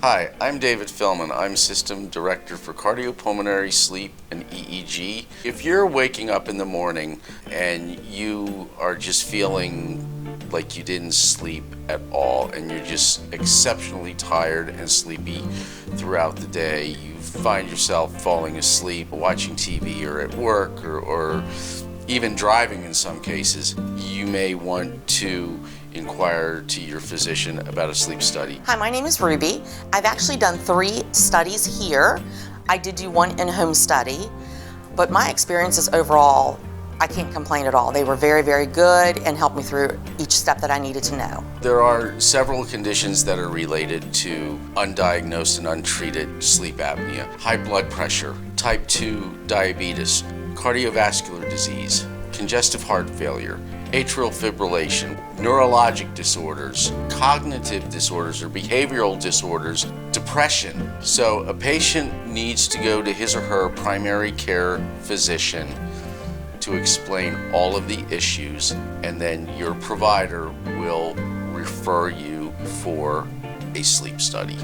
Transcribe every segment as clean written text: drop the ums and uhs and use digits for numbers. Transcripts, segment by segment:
Hi, I'm David Philman. I'm System Director for Cardiopulmonary Sleep and EEG. If you're waking up in the morning and you are just feeling like you didn't sleep at all and you're just exceptionally tired and sleepy throughout the day, you find yourself falling asleep watching TV or at work or even driving in some cases, you may want to inquire to your physician about a sleep study. Hi, my name is Ruby. I've actually done 3 studies here. I did do 1 in-home study, but my experiences overall, I can't complain at all. They were very, very good and helped me through each step that I needed to know. There are several conditions that are related to undiagnosed and untreated sleep apnea. High blood pressure, type 2 diabetes, cardiovascular disease, congestive heart failure, atrial fibrillation, neurologic disorders, cognitive disorders or behavioral disorders, depression. So a patient needs to go to his or her primary care physician to explain all of the issues, and then your provider will refer you for a sleep study.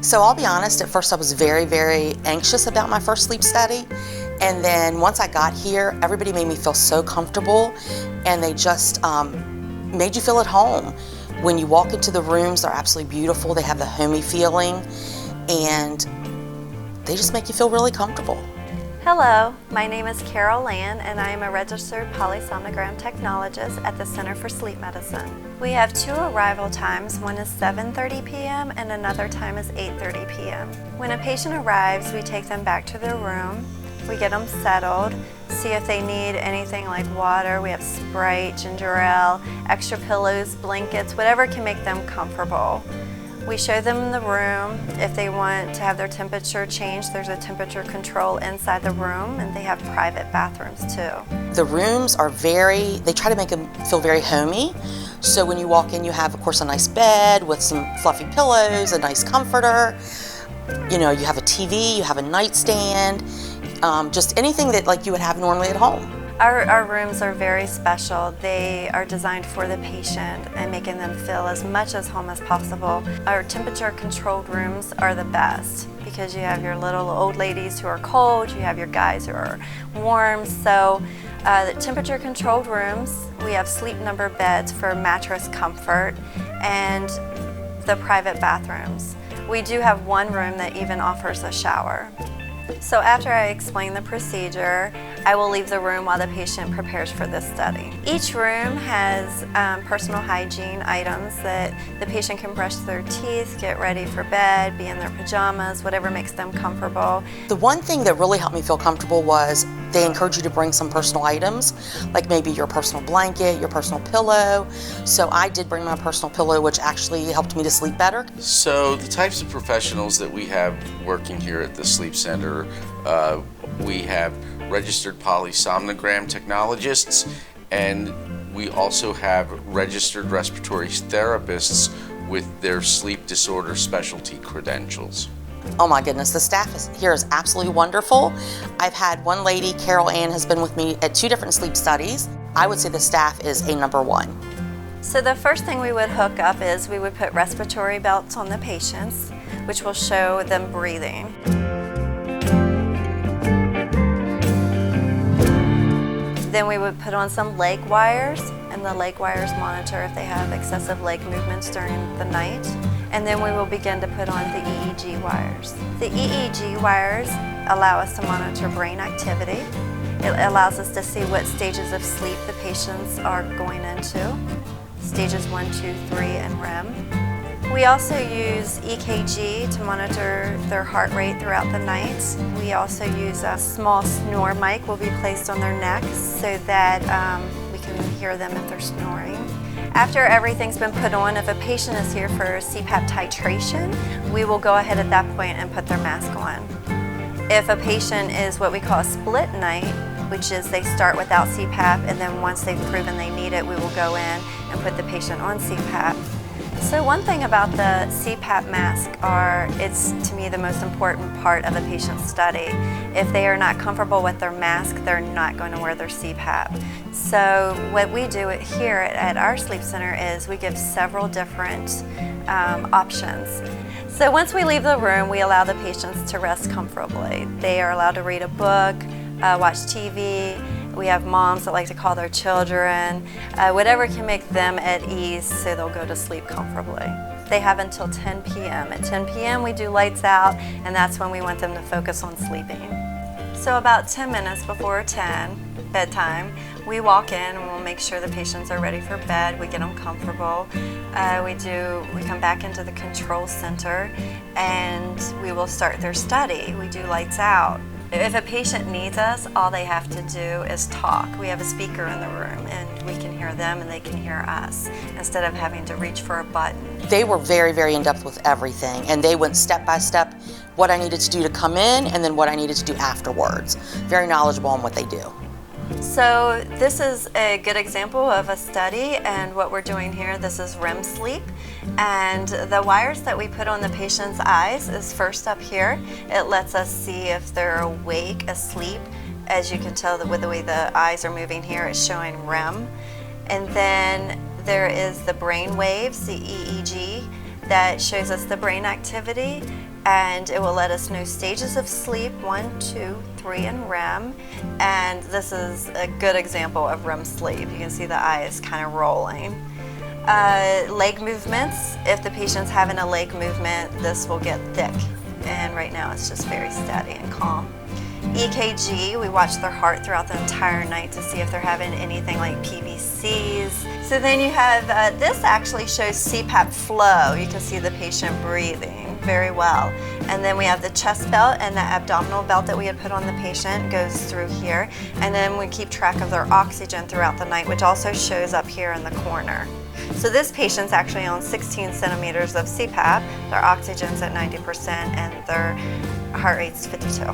So I'll be honest, at first I was very, very anxious about my first sleep study. And then once I got here, everybody made me feel so comfortable, and they just made you feel at home. When you walk into the rooms, they're absolutely beautiful. They have the homey feeling, and they just make you feel really comfortable. Hello, my name is Carol Land, and I am a registered polysomnogram technologist at the Center for Sleep Medicine. We have 2 arrival times. One is 7:30 p.m. and another time is 8:30 p.m. When a patient arrives, we take them back to their room. We get them settled, see if they need anything like water. We have Sprite, ginger ale, extra pillows, blankets, whatever can make them comfortable. We show them the room. If they want to have their temperature changed, there's a temperature control inside the room, and they have private bathrooms too. The rooms are they try to make them feel very homey. So when you walk in, you have, of course, a nice bed with some fluffy pillows, a nice comforter. You know, you have a TV, you have a nightstand, just anything that like you would have normally at home. Our rooms are very special. They are designed for the patient and making them feel as much as home as possible. Our temperature controlled rooms are the best because you have your little old ladies who are cold, you have your guys who are warm. So the temperature controlled rooms, we have sleep number beds for mattress comfort, and the private bathrooms. We do have one room that even offers a shower. So after I explain the procedure, I will leave the room while the patient prepares for this study. Each room has personal hygiene items that the patient can brush their teeth, get ready for bed, be in their pajamas, whatever makes them comfortable. The one thing that really helped me feel comfortable was they encourage you to bring some personal items, like maybe your personal blanket, your personal pillow. So I did bring my personal pillow, which actually helped me to sleep better. So the types of professionals that we have working here at the Sleep Center, we have registered polysomnogram technologists, and we also have registered respiratory therapists with their sleep disorder specialty credentials. Oh my goodness, the staff here is absolutely wonderful. I've had one lady, Carol Ann, has been with me at 2 different sleep studies. I would say the staff is a number 1. So the first thing we would hook up is we would put respiratory belts on the patients, which will show them breathing. Then we would put on some leg wires, and the leg wires monitor if they have excessive leg movements during the night. And then we will begin to put on the EEG wires. The EEG wires allow us to monitor brain activity. It allows us to see what stages of sleep the patients are going into, stages 1, 2, 3, and REM. We also use EKG to monitor their heart rate throughout the night. We also use a small snore mic will be placed on their necks so that we can hear them if they're snoring. After everything's been put on, if a patient is here for CPAP titration, we will go ahead at that point and put their mask on. If a patient is what we call a split night, which is they start without CPAP, and then once they've proven they need it, we will go in and put the patient on CPAP. So one thing about the CPAP mask it's to me the most important part of a patient's study. If they are not comfortable with their mask, they're not going to wear their CPAP. So what we do here at our sleep center is we give several different options. So once we leave the room, we allow the patients to rest comfortably. They are allowed to read a book, watch TV. We have moms that like to call their children, whatever can make them at ease so they'll go to sleep comfortably. They have until 10 p.m. At 10 p.m. we do lights out, and that's when we want them to focus on sleeping. So about 10 minutes before bedtime, we walk in and we'll make sure the patients are ready for bed. We get them comfortable. We come back into the control center and we will start their study. We do lights out. If a patient needs us, all they have to do is talk. We have a speaker in the room and we can hear them and they can hear us instead of having to reach for a button. They were very, very in-depth with everything, and they went step by step what I needed to do to come in and then what I needed to do afterwards. Very knowledgeable on what they do. So this is a good example of a study, and what we're doing here, this is Rem Sleep, and the wires that we put on the patient's eyes is first up here. It lets us see if they're awake, asleep. As you can tell with the way the eyes are moving here, it's showing REM. And then there is the brain waves, the EEG, that shows us the brain activity, and it will let us know stages of sleep, 1, 2, 3 in REM. And this is a good example of REM sleep. You can see the eyes kind of rolling. Leg movements, if the patient's having a leg movement, this will get thick. And right now it's just very steady and calm. EKG, we watch their heart throughout the entire night to see if they're having anything like PVCs. So then you have, this actually shows CPAP flow. You can see the patient breathing very well. And then we have the chest belt, and the abdominal belt that we had put on the patient goes through here. And then we keep track of their oxygen throughout the night, which also shows up here in the corner. So this patient's actually on 16 centimeters of CPAP. Their oxygen's at 90% and their heart rate's 52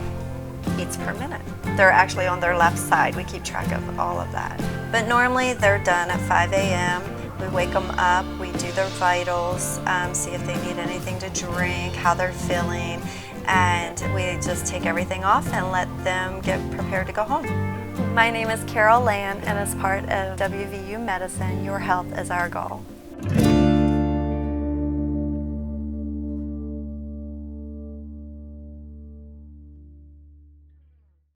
beats per minute. They're actually on their left side. We keep track of all of that. But normally they're done at 5 a.m. We wake them up, we do their vitals, see if they need anything to drink, how they're feeling, and we just take everything off and let them get prepared to go home. My name is Carol Land, and as part of WVU Medicine, your health is our goal.